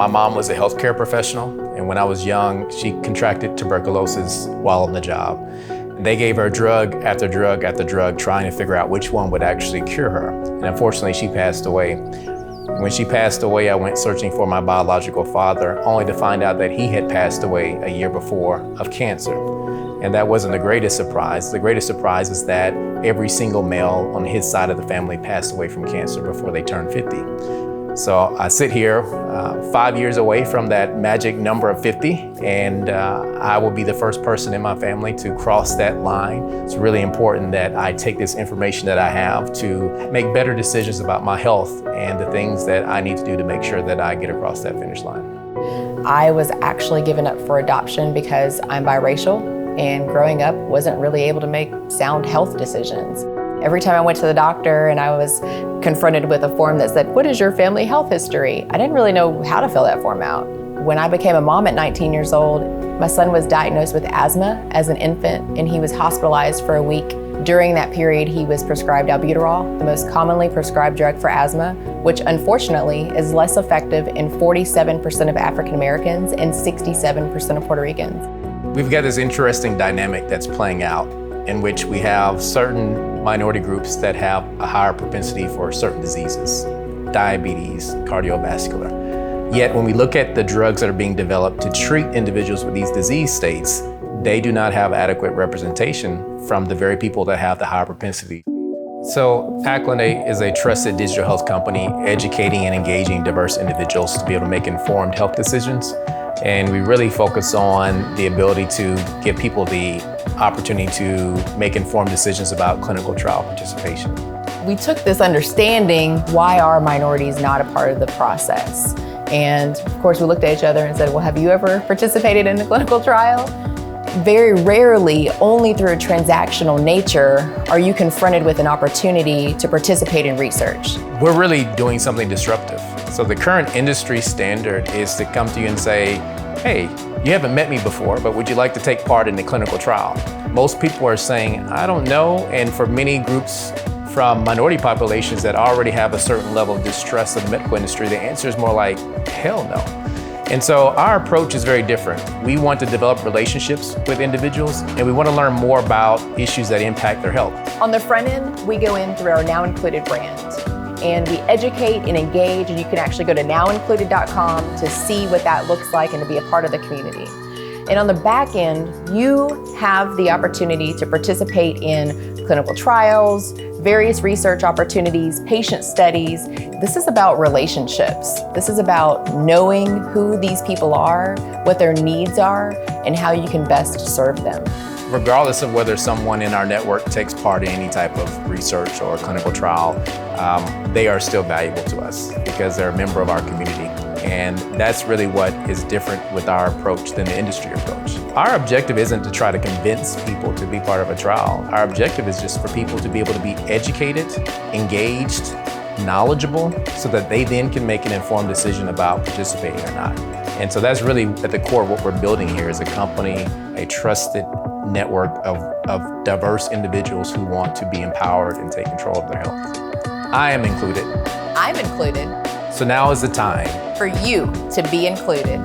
My mom was a healthcare professional, and when I was young, she contracted tuberculosis while on the job. They gave her drug after drug after drug, trying to figure out which one would actually cure her. And unfortunately, she passed away. When she passed away, I went searching for my biological father, only to find out that he had passed away a year before of cancer. And that wasn't the greatest surprise. The greatest surprise is that every single male on his side of the family passed away from cancer before they turned 50. So I sit here 5 years away from that magic number of 50, and I will be the first person in my family to cross that line. It's really important that I take this information that I have to make better decisions about my health and the things that I need to do to make sure that I get across that finish line. I was actually given up for adoption because I'm biracial, and growing up wasn't really able to make sound health decisions. Every time I went to the doctor and I was confronted with a form that said, "What is your family health history?" I didn't really know how to fill that form out. When I became a mom at 19 years old, my son was diagnosed with asthma as an infant, and he was hospitalized for a week. During that period, he was prescribed albuterol, the most commonly prescribed drug for asthma, which unfortunately is less effective in 47% of African Americans and 67% of Puerto Ricans. We've got this interesting dynamic that's playing out in which we have certain minority groups that have a higher propensity for certain diseases, diabetes, cardiovascular. Yet when we look at the drugs that are being developed to treat individuals with these disease states, they do not have adequate representation from the very people that have the higher propensity. So Acclinate is a trusted digital health company educating and engaging diverse individuals to be able to make informed health decisions. And we really focus on the ability to give people the opportunity to make informed decisions about clinical trial participation. We took this understanding, why are minorities not a part of the process? And of course we looked at each other and said, well, have you ever participated in a clinical trial? Very rarely, only through a transactional nature, are you confronted with an opportunity to participate in research. We're really doing something disruptive. So the current industry standard is to come to you and say, hey, you haven't met me before, but would you like to take part in the clinical trial? Most people are saying, I don't know. And for many groups from minority populations that already have a certain level of distrust of the medical industry, the answer is more like, hell no. And so our approach is very different. We want to develop relationships with individuals, and we want to learn more about issues that impact their health. On the front end, we go in through our Now Included brand, and we educate and engage, and you can actually go to nowincluded.com to see what that looks like and to be a part of the community. And on the back end, you have the opportunity to participate in clinical trials, various research opportunities, patient studies. This is about relationships. This is about knowing who these people are, what their needs are, and how you can best serve them. Regardless of whether someone in our network takes part in any type of research or clinical trial, they are still valuable to us because they're a member of our community. And that's really what is different with our approach than the industry approach. Our objective isn't to try to convince people to be part of a trial. Our objective is just for people to be able to be educated, engaged, knowledgeable, so that they then can make an informed decision about participating or not. And so that's really at the core of what we're building here as a company, a trusted network of diverse individuals who want to be empowered and take control of their health. I am included. I'm included. So now is the time For you to be included.